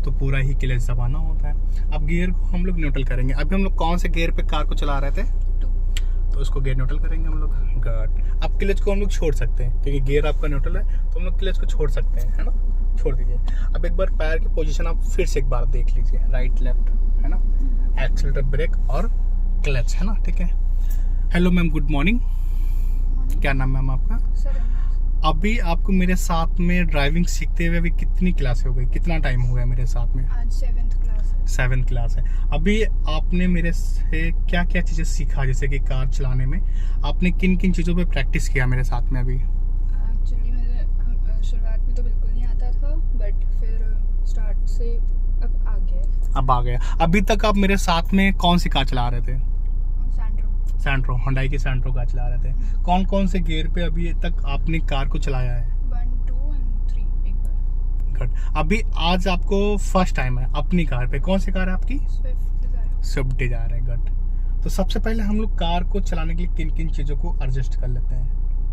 तो पूरा ही क्लच दबाना होता है। अब गियर को हम लोग न्यूट्रल करेंगे। अभी हम लोग कौन से गियर पे कार को चला रहे थे, तो उसको गियर न्यूट्रल करेंगे हम लोग। गुड। अब क्लच को हम लोग छोड़ सकते हैं क्योंकि गियर आपका न्यूट्रल है, तो हम लोग क्लच को छोड़ सकते हैं, है ना। छोड़ दीजिए। अब एक बार पैर की पोजीशन आप फिर से एक बार देख लीजिए, राइट लेफ्ट, है ना, एक्सीलरेटर, ब्रेक और क्लच, है ना। ठीक है। Hello ma'am, good morning. क्या नाम मैम आपका? अभी आपको मेरे साथ में ड्राइविंग सीखते हुए अभी कितनी क्लास हो गई, कितना टाइम हो गया मेरे साथ में? आज 7th क्लास है। अभी आपने मेरे से क्या क्या चीज़ें सीखा, जैसे कि कार चलाने में आपने किन किन चीज़ों पे प्रैक्टिस किया मेरे साथ में? अभी एक्चुअली मुझे शुरुआत में तो बिल्कुल नहीं आता था, बट फिर स्टार्ट से अब आ गया। अभी तक आप मेरे साथ में कौन सी कार चला रहे थे? सैंट्रो, हुंडई की सैंट्रो कार चला रहे थे। कौन कौन से गियर पे अभी तक आपने कार को चलाया है? 1, 2 और 3 एक बार। गुड। अभी आज आपको फर्स्ट टाइम है अपनी कार पे। कौन सी कार है आपकी? स्विफ्ट डिजायर है। गुड। तो सबसे पहले हम लोग कार को चलाने के लिए किन किन चीज़ों को एडजस्ट कर लेते हैं?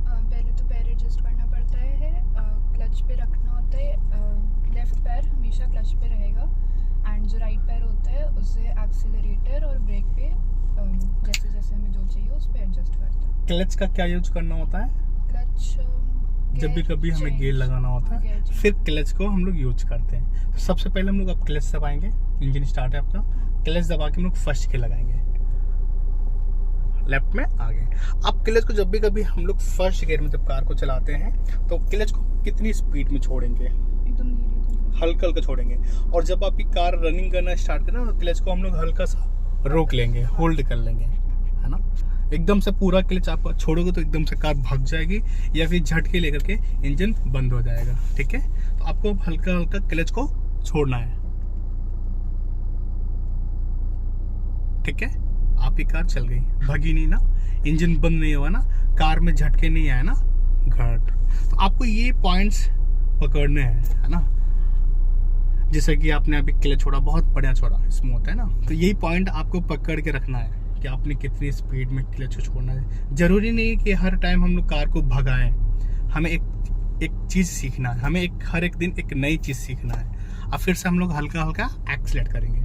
पहले तो पैर एडजस्ट करना पड़ता है, क्लच पे रखना होता है। लेफ्ट पैर हमेशा क्लच पे रहेगा एंड जो राइट पैर होता है उससे एक्सीलरेटर और ब्रेक पे जैसे जैसे हमें जो चाहिए उस पे एडजस्ट करता है। क्लच का क्या यूज करना होता है? क्लच जब भी कभी हमें गियर लगाना होता है फिर क्लच को हम लोग यूज करते हैं। तो सबसे पहले हम लोग अब क्लच दबाएंगे, इंजन स्टार्ट है आपका, क्लच दबा के हम लोग फर्स्ट गियर लगाएंगे, लेफ्ट में आगे। अब क्लच को जब भी कभी हम लोग फर्स्ट गियर में जब कार को चलाते हैं तो क्लच को कितनी स्पीड में छोड़ेंगे? एकदम धीरे हल्का हल्का छोड़ेंगे। और जब आपकी कार रनिंग करना स्टार्ट करें तो क्लच को हम लोग हल्का सा रोक लेंगे, होल्ड कर लेंगे, है ना। एकदम से पूरा क्लच आप छोड़ोगे तो एकदम से कार भाग जाएगी या फिर झटके लेकर के इंजन बंद हो जाएगा। ठीक है। तो आपको हल्का हल्का क्लच को छोड़ना है। ठीक है। आपकी कार चल गई, भागी नहीं ना, इंजन बंद नहीं हुआ ना, कार में झटके नहीं आए ना। घट। तो आपको ये पॉइंट्स पकड़ने हैं, है ना। जैसे कि आपने अभी क्लच छोड़ा, बहुत बढ़िया छोड़ा, स्मूथ है ना। तो यही पॉइंट आपको पकड़ के रखना है कि आपने कितनी स्पीड में क्लच को छोड़ना है। जरूरी नहीं कि हर टाइम हम लोग कार को भगाएं, हमें एक चीज़ सीखना है, हमें हर एक दिन एक नई चीज़ सीखना है। अब फिर से हम लोग हल्का हल्का एक्सीलरेट करेंगे।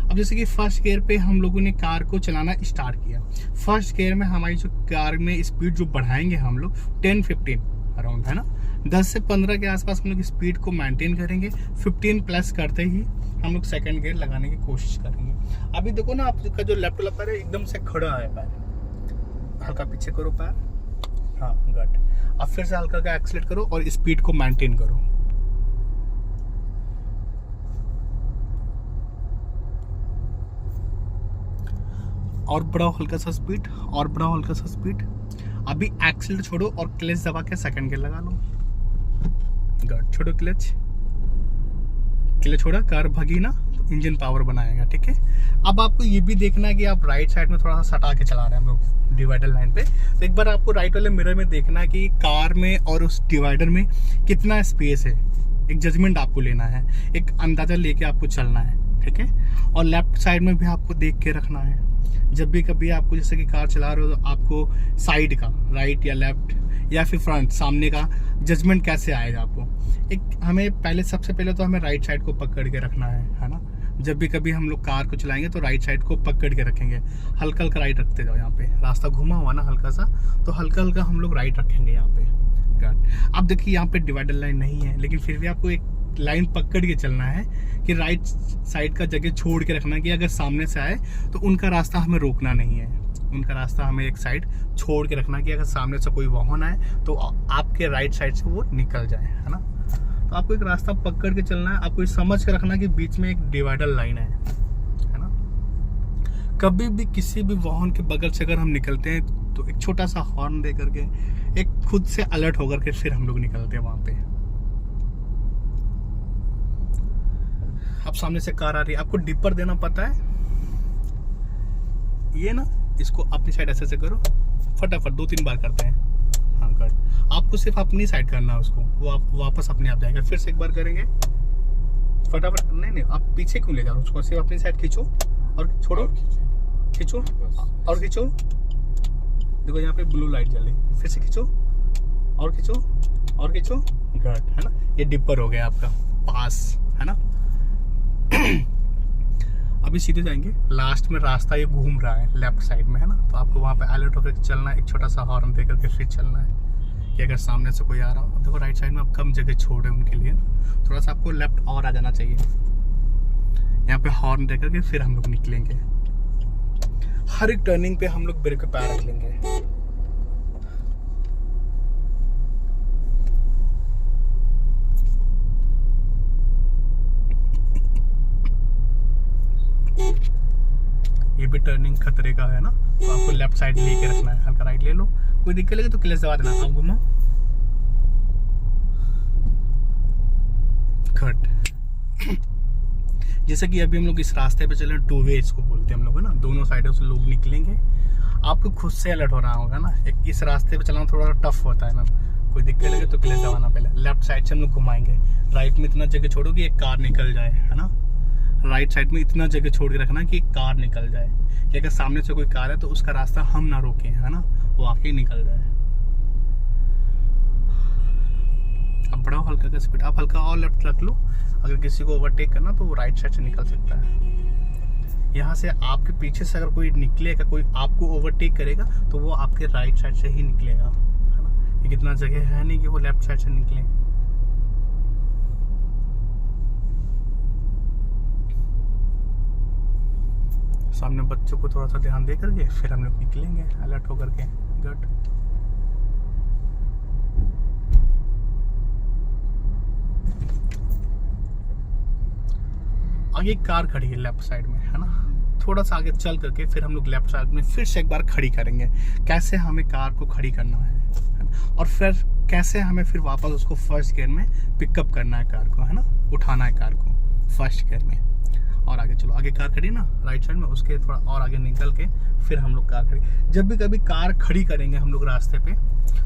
अब जैसे कि फर्स्ट गियर पे हम लोगों ने कार को चलाना स्टार्ट किया। फर्स्ट गियर में हमारी जो कार में स्पीड जो बढ़ाएंगे हम लोग 10-15 अराउंड, है ना, 10 से 15 के आसपास हम लोग स्पीड को मेंटेन करेंगे। 15 प्लस करते ही हम लोग सेकंड गियर लगाने की कोशिश करेंगे। अभी देखो ना, आपका जो लेफ्ट वाला पैर है एकदम से खड़ा है, पैर हल्का पीछे करो पैर, हाँ गुड। अब फिर से हल्का का एक्सीलरेट करो और स्पीड को मेंटेन करो। और बढ़ाओ हल्का सा स्पीड, और बढ़ाओ हल्का सा स्पीड। अभी एक्सीलरेटर छोड़ो और क्लच दबा के सेकंड गियर लगा लो। गुड। छोड़ो क्लच छोड़ा, कार भगी ना तो इंजन पावर बनाएगा। ठीक है। अब आपको ये भी देखना है कि आप राइट साइड में थोड़ा सा सटा के चला रहे हैं हम लोग डिवाइडर लाइन पे। तो एक बार आपको राइट वाले मिरर में देखना है कि कार में और उस डिवाइडर में कितना स्पेस है। एक जजमेंट आपको लेना है, एक अंदाजा लेके आपको चलना है। ठीक है। और लेफ्ट साइड में भी आपको देख के रखना है। जब भी कभी आपको जैसे कि कार चला रहे हो तो आपको साइड का, राइट या लेफ्ट या फिर फ्रंट, सामने का जजमेंट कैसे आएगा आपको। हमें सबसे पहले तो हमें राइट साइड को पकड़ के रखना है ना। जब भी कभी हम लोग कार को चलाएंगे तो राइट साइड को पकड़ के रखेंगे, हल्का हल्का राइट रखते जाओ। यहाँ पे रास्ता घुमा हुआ ना हल्का सा, तो हल्का हल्का हम लोग राइट रखेंगे यहाँ पे। अब देखिए यहाँ पे डिवाइडर लाइन नहीं है, लेकिन फिर भी आपको एक लाइन पकड़ के चलना है कि राइट साइड का जगह छोड़ के रखना कि अगर सामने से आए तो उनका रास्ता हमें रोकना नहीं है, उनका रास्ता हमें एक साइड छोड़ के रखना कि अगर सामने से कोई वाहन आए तो आपके राइट साइड से वो निकल जाए, है ना। तो आपको एक रास्ता पकड़ के चलना है। आपको समझ के रखना कि बीच में एक डिवाइडर लाइन है ना। कभी भी किसी भी वाहन के बगल से अगर हम निकलते हैं तो एक छोटा सा हॉर्न दे करके, एक खुद से अलर्ट होकर के फिर हम लोग निकलते हैं वहां पे। अब सामने से कार आ रही है, आपको डिपर देना पता है, ये ना, इसको अपनी साइड ऐसे से करो, फटाफट 2-3 बार करते हैं। हाँ कट। आपको सिर्फ अपनी साइड करना है उसको, वो आप वापस अपने आप जाएगा। फिर से एक बार करेंगे, फटाफट। नहीं आप पीछे क्यों ले जा रहे हो उसको, सिर्फ अपनी साइड खींचो और छोड़ो, खींचो और खींचो। देखो यहाँ पे ब्लू लाइट जल रही, फिर से खींचो और खींचो और खींचो। गुड, है ना। ये डिपर हो गया आपका पास, है ना। अभी सीधे जाएंगे, लास्ट में रास्ता ये घूम रहा है लेफ्ट साइड में, है ना, तो आपको वहाँ पे अलर्ट होकर चलना है, एक छोटा सा हॉर्न दे करके फिर चलना है कि अगर सामने से कोई आ रहा हो। देखो राइट साइड में आप कम जगह छोड़े उनके लिए ना, थोड़ा सा आपको लेफ्ट और आ जाना चाहिए। यहाँ पे हॉर्न दे करके फिर हम लोग निकलेंगे। हर एक टर्निंग पे हम लोग ब्रेक पे पैर रख लेंगे। ये भी टर्निंग खतरे का है ना, तो आपको लेफ्ट साइड लेके रखना है, हल्का राइट ले लो, कोई दिक्कत लगे तो क्लच दबा देना। आप घुमाओ, कट। जैसे कि अभी हम लोग इस रास्ते पे चल रहे हैं, टू वे इसको बोलते हैं हम लोग, है ना, दोनों साइडों से लोग निकलेंगे। आपको खुद से अलर्ट होना होगा ना, एक इस रास्ते पे चलाना थोड़ा टफ होता है मैम, कोई दिक्कत लगे तो क्लच दबाना पहले। लेफ्ट साइड से हम लोग घुमाएंगे, राइट में इतना जगह छोड़ो कि एक कार निकल जाए, है ना, राइट साइड में इतना जगह छोड़ के रखना कि कार निकल जाए, कि अगर सामने से कोई कार है तो उसका रास्ता हम ना रोकें, है ना, वो आके निकल जाए। अब बढ़ाओ हल्का का स्पीड, आप हल्का और लेफ्ट रख लो। अगर किसी को ओवरटेक करना तो वो राइट साइड से निकल सकता है। यहाँ से आपके पीछे से अगर कोई निकलेगा, कोई आपको ओवरटेक करेगा तो वो आपके राइट साइड से ही निकलेगा, है ना, ये कितना जगह है नहीं कि वो लेफ्ट साइड से निकले। सामने बच्चों को थोड़ा सा ध्यान दे करके फिर हम लोग निकलेंगे अलर्ट होकर के। गुड। आगे एक कार खड़ी है लेफ्ट साइड में, है ना, थोड़ा सा आगे चल करके फिर हम लोग लेफ्ट साइड में फिर से एक बार खड़ी करेंगे। कैसे हमें कार को खड़ी करना है और फिर कैसे हमें फिर वापस उसको फर्स्ट गियर में पिकअप करना है कार को, है ना, उठाना है कार को फर्स्ट गियर में। और आगे चलो, आगे कार खड़ी ना राइट साइड में, उसके थोड़ा और आगे निकल के फिर हम लोग कार खड़ी। जब भी कभी कार खड़ी करेंगे हम लोग रास्ते पे,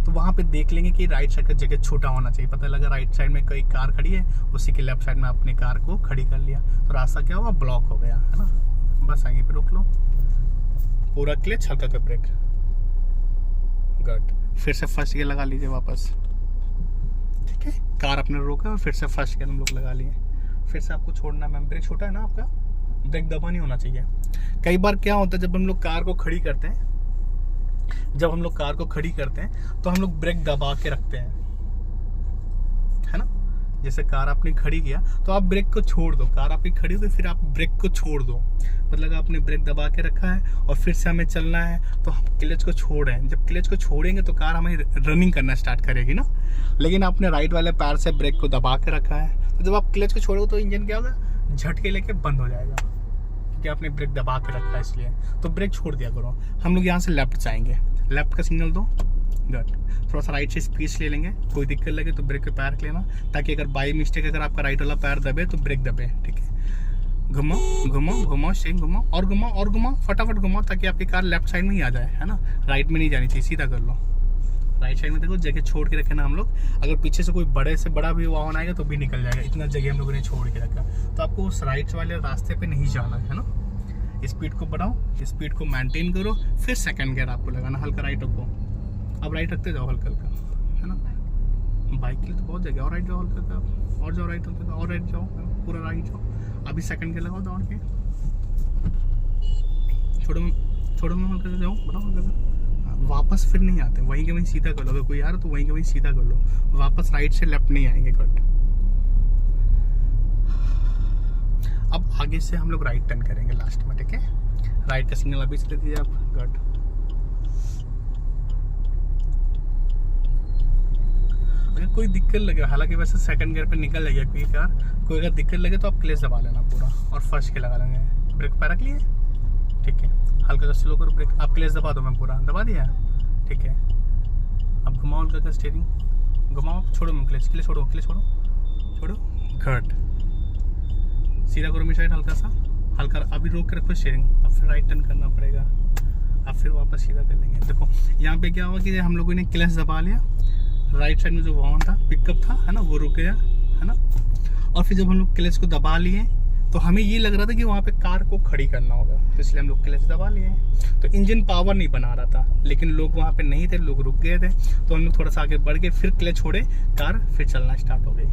तो वहाँ पे देख लेंगे कि राइट साइड का जगह छोटा होना चाहिए। पता लगा राइट साइड में कोई कार खड़ी है, उसी के लेफ्ट साइड में अपनी कार को खड़ी कर लिया तो रास्ता क्या हुआ, ब्लॉक हो गया, है ना। बस आगे पे रोक लो, पूरा क्लच, हल्का का ब्रेक। गुड। फिर से फर्स्ट गियर लगा लीजिए वापस, ठीक है। कार अपने रोका, फिर से फर्स्ट गियर हम लोग लगा लिए। फिर से आपको छोड़ना है, ब्रेक छोटा है ना आपका, ब्रेक दबा नहीं होना चाहिए। कई बार क्या होता है, जब हम लोग कार को खड़ी करते हैं तो हम लोग ब्रेक दबा के रखते हैं, है ना। जैसे कार आपने खड़ी किया तो आप ब्रेक को छोड़ दो, कार आपकी खड़ी हो तो फिर आप ब्रेक को छोड़ दो, मतलब आपने ब्रेक दबा के रखा है और फिर से हमें चलना है तो हम क्लच को छोड़ रहे हैं। जब क्लच को छोड़ेंगे तो कार हमें रनिंग करना स्टार्ट करेगी ना, लेकिन आपने राइट वाले पैर से ब्रेक को दबा के रखा है, तो जब आप क्लच को छोड़ोगे तो इंजन क्या होगा, झटके लेके बंद हो जाएगा, क्योंकि आपने ब्रेक दबा के रखा है इसलिए। तो ब्रेक छोड़ दिया करो। हम लोग यहाँ से लेफ्ट जाएंगे, लेफ्ट का सिग्नल दो। गुड। थोड़ा सा राइट से स्पेस ले लेंगे, कोई दिक्कत लगे तो ब्रेक पे पैर रख लेना, ताकि अगर बाई मिस्टेक अगर आपका राइट वाला पैर दबे तो ब्रेक दबे, ठीक है। घुमाओ घुमाओ घुमाओ, सेम घुमाओ और घुमाओ और घुमाओ, फटाफट घुमाओ, ताकि आपकी कार लेफ्ट साइड में ही आ जाए, है ना, राइट में नहीं जानी चाहिए, सीधा कर लो। राइट साइड में देखो जगह छोड़ के रखे ना हम लोग, अगर पीछे से कोई बड़े से बड़ा भी वाहन आएगा तो भी निकल जाएगा, इतना जगह हम लोगों ने छोड़ के रखा। तो आपको उस राइट वाले रास्ते पे नहीं जाना है ना। स्पीड को बढ़ाओ, स्पीड को मेंटेन करो, फिर सेकंड गियर आपको लगाना, हल्का राइट रखो। अब राइट रखते जाओ हल्का हल्का, है ना। बाइक के लिए तो बहुत जगह, और राइट जाओ हल्का हल्का, और जाओ राइट हल्का, और राइट जाओ, पूरा राइट जाओ। अभी सेकंड गियर लगाओ दौड़ के, छोड़ो में हल्का से जाओ, बढ़ाओ हल्का से। वापस फिर नहीं आते, वहीं के वहीं सीधा कर लो, अगर कोई आ रहा तो वहीं के वहीं सीधा कर लो, वापस राइट से लेफ्ट नहीं आएंगे। कट। अब आगे से हम लोग राइट टर्न करेंगे लास्ट में, ठीक है। राइट का सिग्नल अभी से दे दीजिए आप। गुड। अगर कोई दिक्कत लगे, हालांकि वैसे सेकंड गियर पे निकल जाएगी आपकी कार, कोई अगर दिक्कत लगे तो आप क्लच दबा लेना पूरा और फर्स्ट के लगा लेंगे। ब्रेक पैर रख लिए, ठीक है। हल्का का स्लो करो ब्रेक, आप क्लच दबा दो, मैं पूरा दबा दिया, ठीक है। अब घुमाओ हल्का का स्टीयरिंग, घुमाओ, छोड़ो मैं क्लच, क्लच छोड़ो, क्लच छोड़ो, छोड़ो। गुड। सीधा करो मेरी साइड हल्का सा, हल्का। अभी रोक के रखो स्टीयरिंग, अब फिर राइट टर्न करना पड़ेगा, अब फिर वापस सीधा कर लेंगे। देखो यहाँ पे क्या हुआ कि हम लोगों ने क्लच दबा लिया, राइट साइड में जो वाहन था, पिकअप था, है ना, वो रुक गया, है ना। और फिर जब हम लोग क्लच को दबा लिए तो हमें ये लग रहा था कि वहाँ पे कार को खड़ी करना होगा, तो इसलिए हम लोग क्लच दबा लिए। तो इंजन पावर नहीं बना रहा था, लेकिन लोग वहाँ पे नहीं थे, लोग रुक गए थे, तो हम लोग थोड़ा सा आगे बढ़ के फिर क्लच छोड़े, कार फिर चलना स्टार्ट हो गई।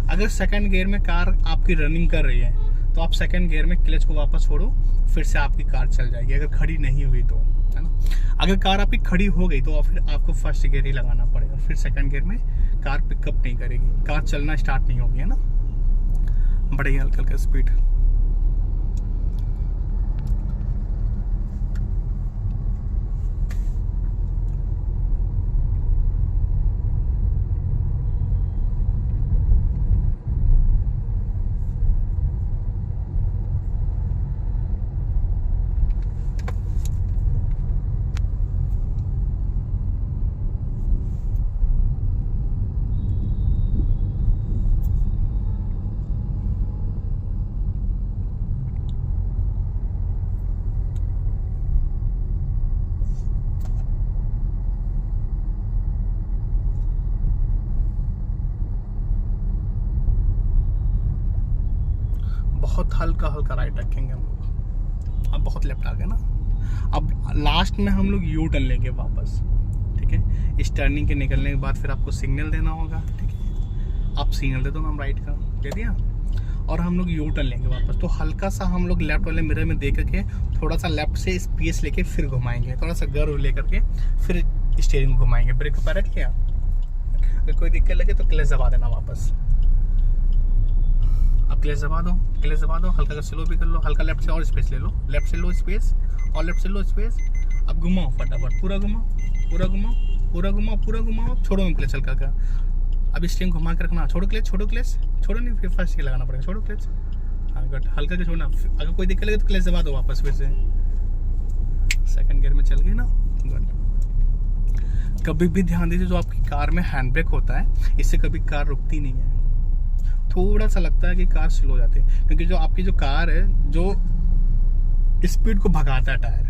अगर सेकंड गियर में कार आपकी रनिंग कर रही है तो आप सेकंड गियर में क्लच को वापस छोड़ो, फिर से आपकी कार चल जाएगी, अगर खड़ी नहीं हुई तो, है ना। अगर कार आपकी खड़ी हो गई तो फिर आपको फर्स्ट गियर ही लगाना पड़ेगा, फिर सेकंड गियर में कार पिकअप नहीं करेगी, कार चलना स्टार्ट नहीं होगी, है ना। बड़े हल्का हल्का स्पीड। बहुत हल्का हल्का राइट रखेंगे हम लोग। अब बहुत लेफ्ट आ गया ना। अब लास्ट में हम लोग यू टर्न लेंगे वापस, ठीक है। इस टर्निंग के निकलने के बाद फिर आपको सिग्नल देना होगा, ठीक है। आप सिग्नल दे दो ना, हम राइट का दे दिया, और हम लोग यू टर्न लेंगे वापस। तो हल्का सा हम लोग लेफ्ट वाले मिरर में देख करके थोड़ा सा लेफ्ट से स्पेस लेके फिर घुमाएंगे, थोड़ा सा गर्व लेकर के फिर स्टीयरिंग घुमाएंगे। ब्रेक का पैर किया, अगर कोई दिक्कत लगे तो क्लच दबा देना वापस। अब क्लच दबा दो, क्लच दबा दो, हल्का स्लो भी कर लो, हल्का लेफ्ट से और स्पेस ले लो, लेफ्ट से लो स्पेस और लेफ्ट से लो स्पेस। अब घुमाओ फटाफट, पूरा घुमाओ, पूरा घुमाओ, पूरा घुमाओ, पूरा घुमाओ, छोड़ो में क्लच हल्का का। अब स्टीयरिंग घुमा के रखना, छोड़ो क्लच, छोड़ो क्लच, छोड़ो नहीं, फिर फर्स्ट लगाना पड़ेगा, छोड़ो क्लच। हाँ गुड, हल्का के छोड़ना। अगर कोई दिक्कत लगे तो क्लच दबा दो वापस, फिर से सेकंड गियर में चल गई ना। गुड। कभी भी ध्यान दीजिए, जो आपकी कार में हैंड ब्रेक होता है, इससे कभी कार रुकती नहीं है। थोड़ा सा लगता है कि कार स्लो हो जाती है, क्योंकि जो आपकी जो कार है, जो स्पीड को भगाता है टायर,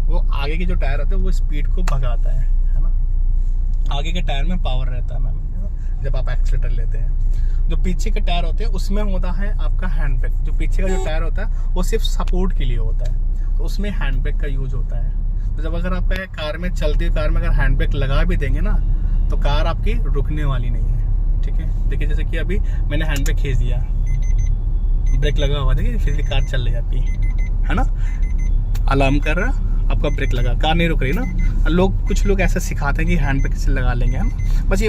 वो आगे के जो टायर होते हैं वो स्पीड को भगाता है ना। आगे के टायर में पावर रहता है मैम, जब आप एक्सीलरेटर लेते हैं। जो पीछे के टायर होते हैं उसमें होता है आपका हैंड ब्रेक। जो पीछे का जो टायर होता है वो सिर्फ सपोर्ट के लिए होता है, तो उसमें हैंड ब्रेक का यूज होता है। तो जब अगर आपका कार में, चलती हुई कार में अगर हैंड ब्रेक लगा भी देंगे ना, तो कार आपकी रुकने वाली नहीं है, ठीक है। देखिए जैसे कि अभी मैंने हैंड ब्रेक खींच दिया, ब्रेक लगा हुआ, देखिए फिर भी कार चल जाती है ना। अलार्म कर रहा, आपका ब्रेक लगा, कार नहीं रुक रही ना। कुछ लोग ऐसा सिखाते हैं कि हैंड ब्रेक से लगा लेंगे, है ना। बस ये